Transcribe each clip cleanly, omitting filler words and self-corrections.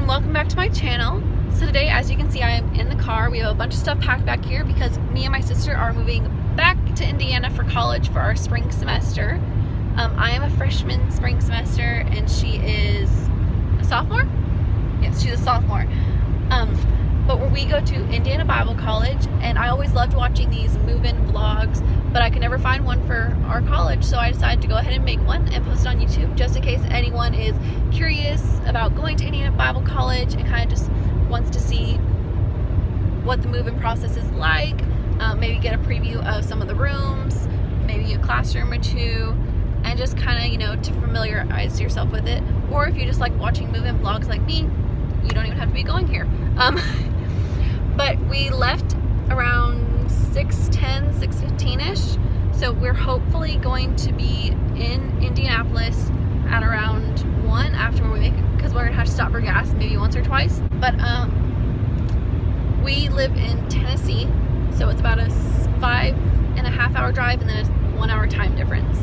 and welcome back to my channel. So today, as you can see, I am in the car. We have a bunch of stuff packed back here because me and my sister are moving back to Indiana for college for our spring semester. I am a freshman spring semester and she is a sophomore? Yes, she's a sophomore. But where we go to Indiana Bible College, and I always loved watching these move-in vlogs, but I could never find one for our college, so I decided to go ahead and make one and post it on YouTube just in case anyone is curious about going to Indiana Bible College and kind of just wants to see what the move-in process is like, maybe get a preview of some of the rooms, maybe a classroom or two, and just kind of, you know, to familiarize yourself with it. Or if you just like watching move-in vlogs like me, you don't even have to be going here. But we left around 6:10, 6:15-ish, so we're hopefully going to be in Indianapolis at around 1 after we make it, because we're gonna have to stop for gas maybe once or twice. But we live in Tennessee, so it's about a 5.5 hour drive and then a 1 hour time difference.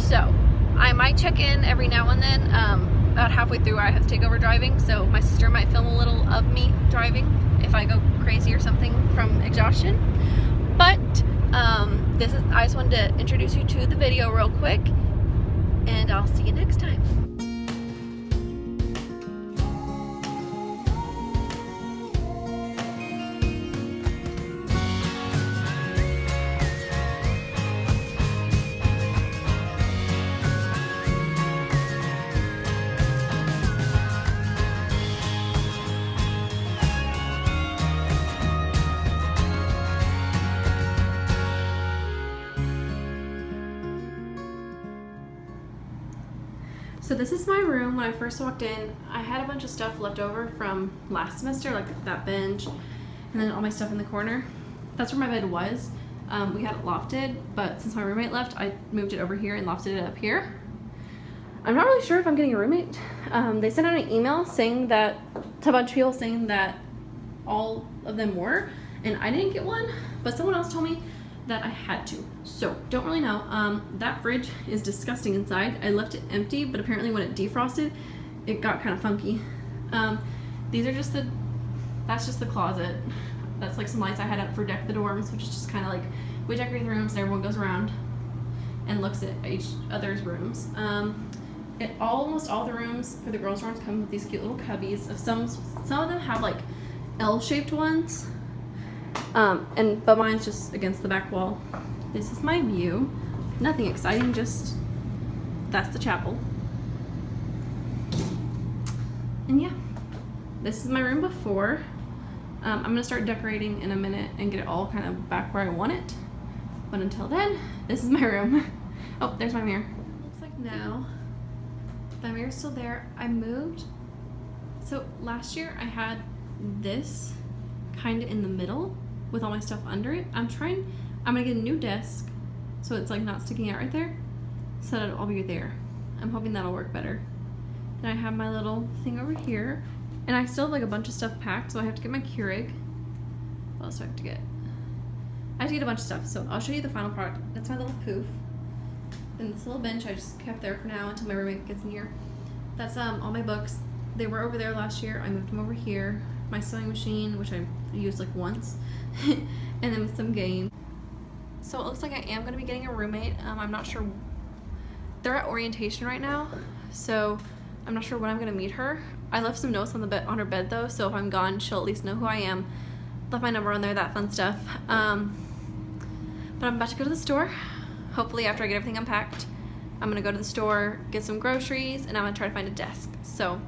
So I might check in every now and then. About halfway through I have to take over driving, so my sister might film a little of me driving if I go crazy or something from exhaustion. But I just wanted to introduce you to the video real quick, and I'll see you next time. So this is my room. When I first walked in, I had a bunch of stuff left over from last semester, like that bench, and then all my stuff in the corner. That's where my bed was. We had it lofted, but since my roommate left, I moved it over here and lofted it up here. I'm not really sure if I'm getting a roommate. They sent out an email saying that, to a bunch of people saying that all of them were, and I didn't get one, but someone else told me that I had to. So don't really know. That fridge is disgusting inside. I left it empty, but apparently when it defrosted, it got kind of funky. These are just that's just the closet. That's like some lights I had up for Deck the Dorms, which is just kind of like, we decorate the rooms and everyone goes around and looks at each other's rooms. Almost all the rooms for the girls' rooms come with these cute little cubbies. Some of them have like L-shaped ones. But mine's just against the back wall. This is my view. Nothing exciting, just that's the chapel. And yeah, this is my room before. I'm gonna start decorating in a minute and get it all kind of back where I want it. But until then, this is my room. Oh, there's my mirror. Looks like now the mirror's still there. I moved. So last year I had this kind of in the middle with all my stuff under it. I'm gonna get a new desk so it's like not sticking out right there, so that it'll all be there. I'm hoping that'll work better. Then I have my little thing over here, and I still have like a bunch of stuff packed, so I have to get my Keurig. What else do I have to get? I have to get a bunch of stuff, so I'll show you the final product. That's my little poof. And this little bench I just kept there for now until my roommate gets in here. That's all my books. They were over there last year. I moved them over here. My sewing machine, which I used like once, and then with some games. So it looks like I am going to be getting a roommate. I'm not sure. They're at orientation right now, so I'm not sure when I'm going to meet her. I left some notes on her bed though, so if I'm gone, she'll at least know who I am. Left my number on there, that fun stuff. But I'm about to go to the store. Hopefully after I get everything unpacked, I'm going to go to the store, get some groceries, and I'm going to try to find a desk. So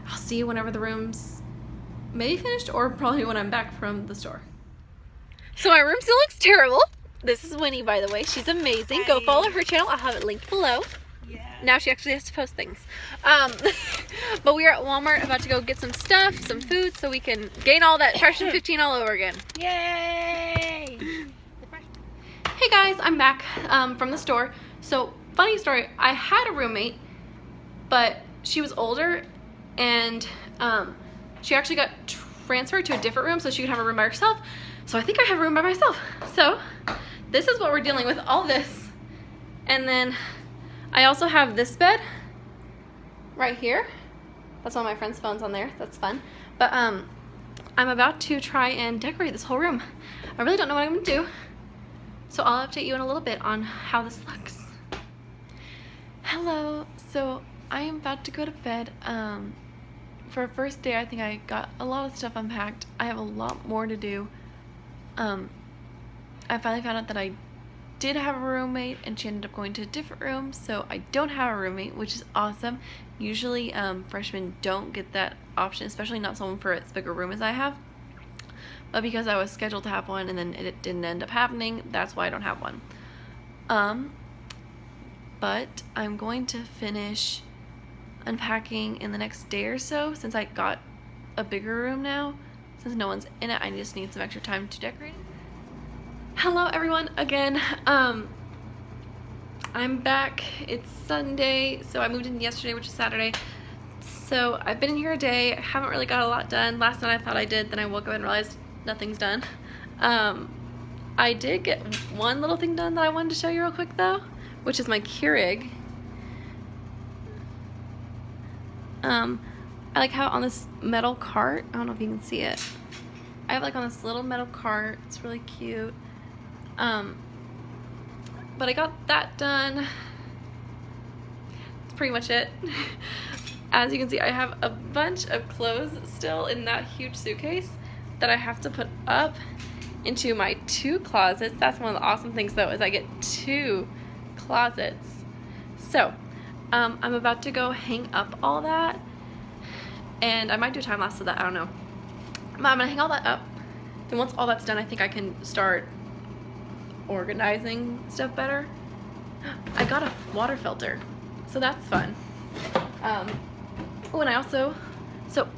I'll see you whenever the room's maybe finished, or probably when I'm back from the store. So my room still looks terrible. This is Winnie, by the way. She's amazing. Hi. Go follow her channel. I'll have it linked below. Yeah. Now she actually has to post things. But we are at Walmart about to go get some stuff, some food, so we can gain all that freshman 15 all over again. Yay! Hey guys, I'm back from the store. So funny story, I had a roommate, but she was older, and she actually got transferred to a different room so she could have a room by herself. So I think I have a room by myself. So this is what we're dealing with, all this. And then I also have this bed right here. That's one of my friend's phones on there. That's fun. But I'm about to try and decorate this whole room. I really don't know what I'm gonna do, so I'll update you in a little bit on how this looks. Hello. So I am about to go to bed. For a first day, I think I got a lot of stuff unpacked. I have a lot more to do. I finally found out that I did have a roommate and she ended up going to a different room, so I don't have a roommate, which is awesome. Usually freshmen don't get that option, especially not someone for as big a room as I have. But because I was scheduled to have one and then it didn't end up happening, that's why I don't have one. But I'm going to finish unpacking in the next day or so, since I got a bigger room now. Since no one's in it, I just need some extra time to decorate it. Hello everyone again. I'm back. It's Sunday, so I moved in yesterday, which is Saturday. So I've been in here a day. I haven't really got a lot done. Last night I thought I did, then I woke up and realized nothing's done. I did get one little thing done that I wanted to show you real quick though, which is my Keurig. I like how on this metal cart, I don't know if you can see it, I have like on this little metal cart. It's really cute. But I got that done. That's pretty much it. As you can see, I have a bunch of clothes still in that huge suitcase that I have to put up into my 2 closets. That's one of the awesome things though, is I get 2 closets. So I'm about to go hang up all that, and I might do a time lapse of that, I don't know. But I'm gonna hang all that up. Then once all that's done, I think I can start organizing stuff better. I got a water filter, so that's fun. Oh, and I also, so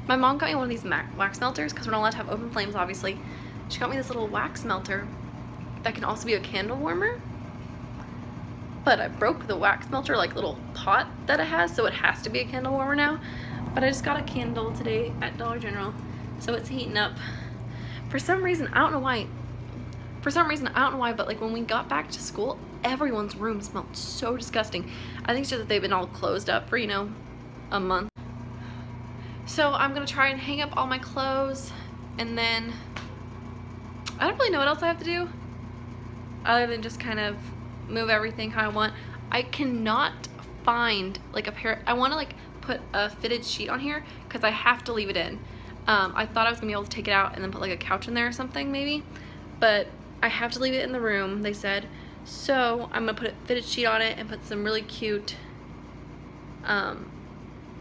my mom got me one of these wax melters because we're not allowed to have open flames, obviously. She got me this little wax melter that can also be a candle warmer. But I broke the wax melter, like little pot that it has, so it has to be a candle warmer now. But I just got a candle today at Dollar General, so it's heating up. For some reason, I don't know why, but like when we got back to school, everyone's room smelled so disgusting. I think it's just that they've been all closed up for, you know, a month. So I'm gonna try and hang up all my clothes, and then I don't really know what else I have to do other than just kind of move everything how I want. I cannot find like a pair. I want to like put a fitted sheet on here because I have to leave it in. I thought I was gonna be able to take it out and then put like a couch in there or something maybe, but I have to leave it in the room, they said. So I'm gonna put a fitted sheet on it and put some really cute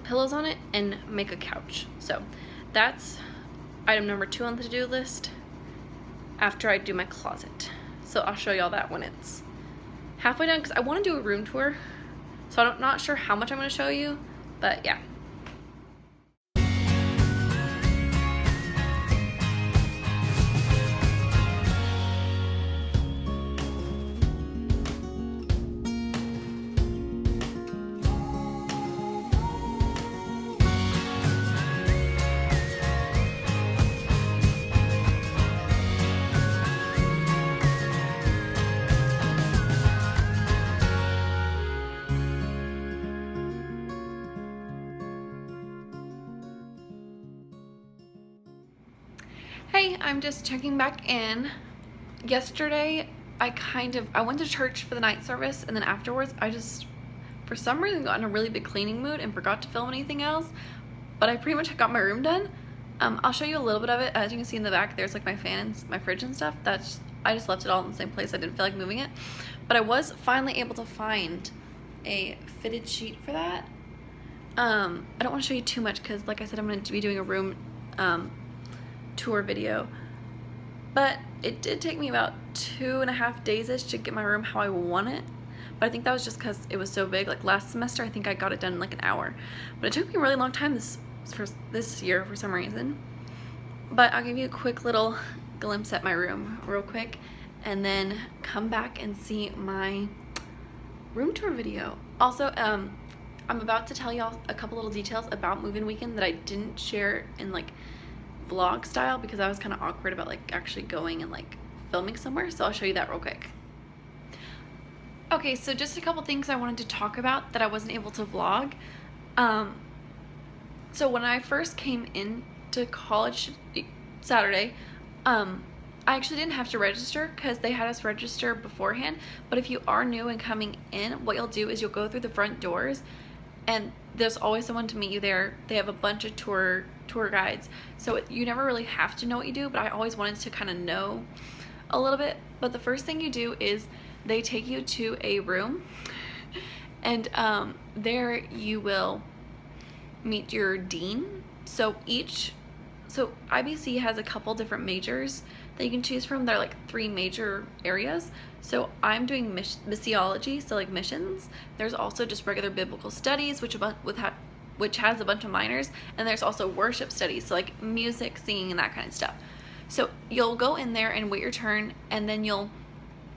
pillows on it and make a couch. So that's item number 2 on the to-do list after I do my closet. So I'll show y'all that when it's halfway done, because I want to do a room tour, so I'm not sure how much I'm going to show you, but yeah. Hey, I'm just checking back in. Yesterday, I went to church for the night service, and then afterwards, I just, for some reason, got in a really big cleaning mood and forgot to film anything else, but I pretty much got my room done. I'll show you a little bit of it. As you can see in the back, there's like my fan and my fridge and stuff. I just left it all in the same place. I didn't feel like moving it, but I was finally able to find a fitted sheet for that. I don't want to show you too much because, like I said, I'm going to be doing a room tour video, but it did take me about 2.5 days-ish to get my room how I want it. But I think that was just because it was so big. Like last semester, I think I got it done in like an hour, but it took me a really long time this year for some reason. But I'll give you a quick little glimpse at my room real quick, and then come back and see my room tour video. Also, I'm about to tell y'all a couple little details about move-in weekend that I didn't share in like vlog style because I was kind of awkward about like actually going and like filming somewhere, so I'll show you that real quick. Okay, so just a couple things I wanted to talk about that I wasn't able to vlog. So when I first came into college Saturday, I actually didn't have to register because they had us register beforehand. But if you are new and coming in, what you'll do is you'll go through the front doors, and there's always someone to meet you there. They have a bunch of tour guides, so you never really have to know what you do, but I always wanted to kind of know a little bit. But the first thing you do is they take you to a room, and there you will meet your dean. So IBC has a couple different majors that you can choose from. They're like 3 major areas. So I'm doing missiology, so like missions. There's also just regular biblical studies, which has a bunch of minors, and there's also worship studies, so like music, singing, and that kind of stuff. So you'll go in there and wait your turn, and then you'll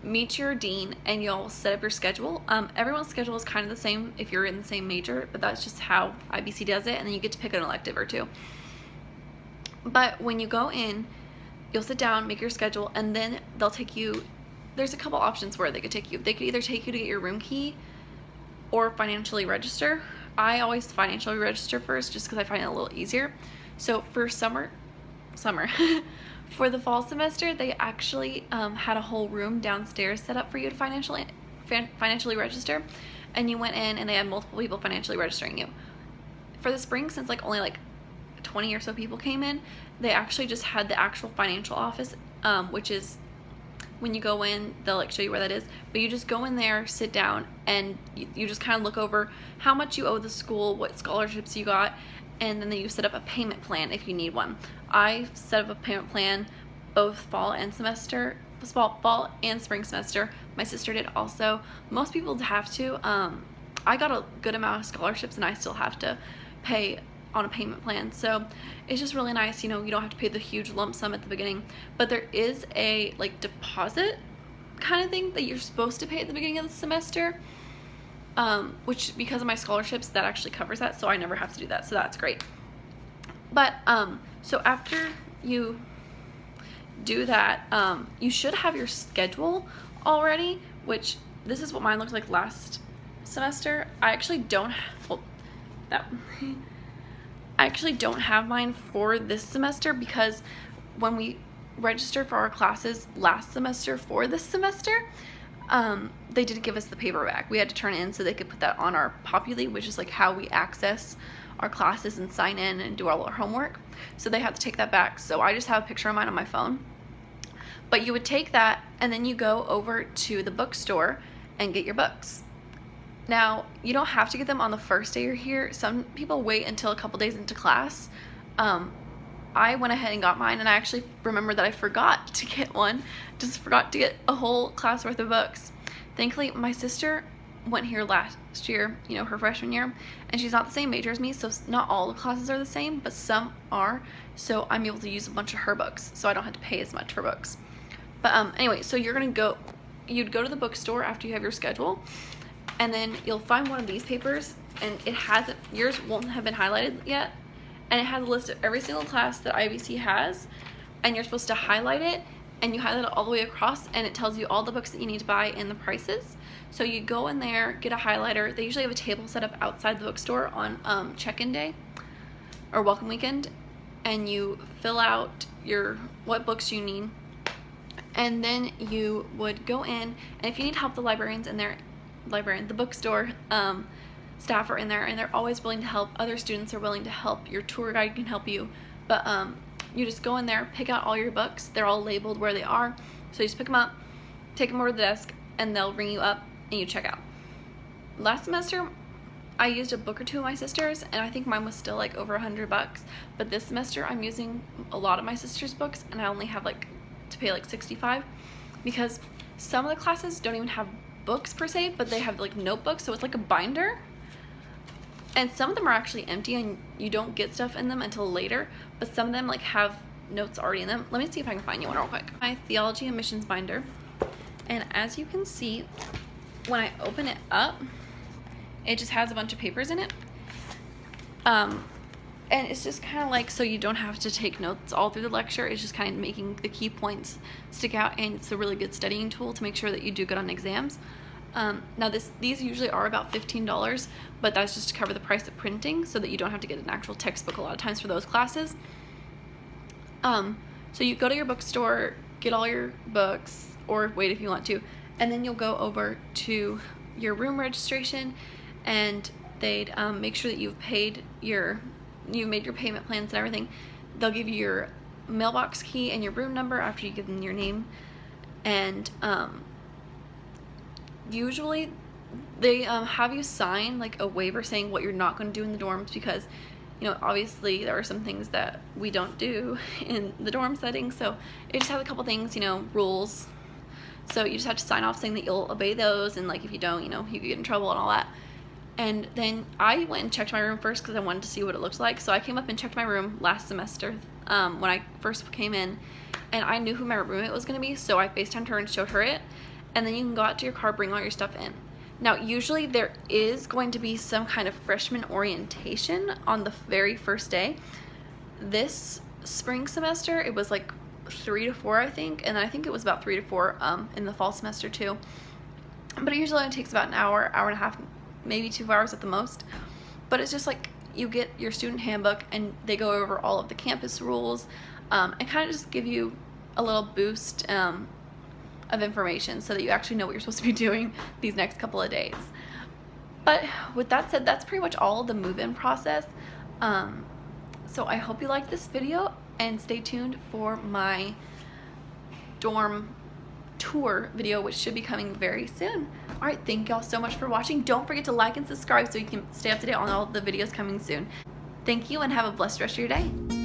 meet your dean and you'll set up your schedule. Everyone's schedule is kind of the same if you're in the same major, but that's just how IBC does it, and then you get to pick an elective or 2. But when you go in, you'll sit down, make your schedule, and then they'll take you. There's a couple options where they could take you. They could either take you to get your room key or financially register. I always financially register first just because I find it a little easier. So for summer for the fall semester, they actually had a whole room downstairs set up for you to financially register, and you went in and they had multiple people financially registering you. For the spring, since like only like 20 or so people came in, they actually just had the actual financial office, which is when you go in, they'll like show you where that is, but you just go in there, sit down, and you just kind of look over how much you owe the school, what scholarships you got, and then you set up a payment plan if you need one. I set up a payment plan both fall and spring semester. My sister did also. Most people have to. I got a good amount of scholarships, and I still have to pay on a payment plan, so it's just really nice. You know, you don't have to pay the huge lump sum at the beginning, but there is a like deposit kind of thing that you're supposed to pay at the beginning of the semester, which because of my scholarships, that actually covers that, so I never have to do that, so that's great. But so after you do that, you should have your schedule already, which this is what mine looked like last semester. I actually don't have mine for this semester because when we registered for our classes last semester for this semester, they didn't give us the paper back. We had to turn it in so they could put that on our Populi, which is like how we access our classes and sign in and do all our homework. So they had to take that back. So I just have a picture of mine on my phone. But you would take that and then you go over to the bookstore and get your books. Now, you don't have to get them on the first day you're here. Some people wait until a couple days into class. I went ahead and got mine, and I actually remembered that I forgot to get one. Just forgot to get a whole class worth of books. Thankfully, my sister went here last year, you know, her freshman year, and she's not the same major as me, so not all the classes are the same, but some are, so I'm able to use a bunch of her books, so I don't have to pay as much for books. But anyway, so you'd go to the bookstore after you have your schedule, and then you'll find one of these papers, and yours won't have been highlighted yet, and it has a list of every single class that IBC has, and you're supposed to highlight it, and you highlight it all the way across, and it tells you all the books that you need to buy and the prices. So you go in there, get a highlighter. They usually have a table set up outside the bookstore on check-in day or welcome weekend, and you fill out what books you need, and then you would go in, and if you need help, the the bookstore staff are in there, and they're always willing to help. Other students are willing to help. Your tour guide can help you, but you just go in there, pick out all your books. They're all labeled where they are, so you just pick them up, take them over to the desk, and they'll ring you up and you check out. Last semester I used a book or two of my sister's, and I think mine was still like over $100, but this semester I'm using a lot of my sister's books, and I only have to pay like $65 because some of the classes don't even have books per se, but they have like notebooks, so it's like a binder, and some of them are actually empty and you don't get stuff in them until later, but some of them like have notes already in them. Let me see if I can find you one real quick. My theology and missions binder, and as you can see, when I open it up, it just has a bunch of papers in it, and it's just kind of like, so you don't have to take notes all through the lecture. It's just kind of making the key points stick out, and it's a really good studying tool to make sure that you do good on exams. Now these usually are about $15, but that's just to cover the price of printing so that you don't have to get an actual textbook a lot of times for those classes. So you go to your bookstore, get all your books, or wait if you want to, and then you'll go over to your room registration, and they'd make sure that you've made your payment plans and everything. They'll give you your mailbox key and your room number after you give them your name, and usually they have you sign like a waiver saying what you're not going to do in the dorms, because obviously there are some things that we don't do in the dorm setting, so it just has a couple things, rules. So you just have to sign off saying that you'll obey those, and like if you don't, you could get in trouble and all that. And then I went and checked my room first because I wanted to see what it looked like. So I came up and checked my room last semester when I first came in, and I knew who my roommate was going to be, so I FaceTimed her and showed her it. And then you can go out to your car, bring all your stuff in. Now, usually there is going to be some kind of freshman orientation on the very first day. This spring semester, it was like 3 to 4, I think, and I think it was about 3 to 4 in the fall semester too. But it usually only takes about an hour, hour and a half, maybe 2 hours at the most. But it's just like you get your student handbook, and they go over all of the campus rules, and kind of just give you a little boost of information so that you actually know what you're supposed to be doing these next couple of days. But with that said, that's pretty much all of the move-in process. So I hope you liked this video, and stay tuned for my dorm tour video, which should be coming very soon. Alright, thank y'all so much for watching. Don't forget to like and subscribe so you can stay up to date on all the videos coming soon. Thank you, and have a blessed rest of your day.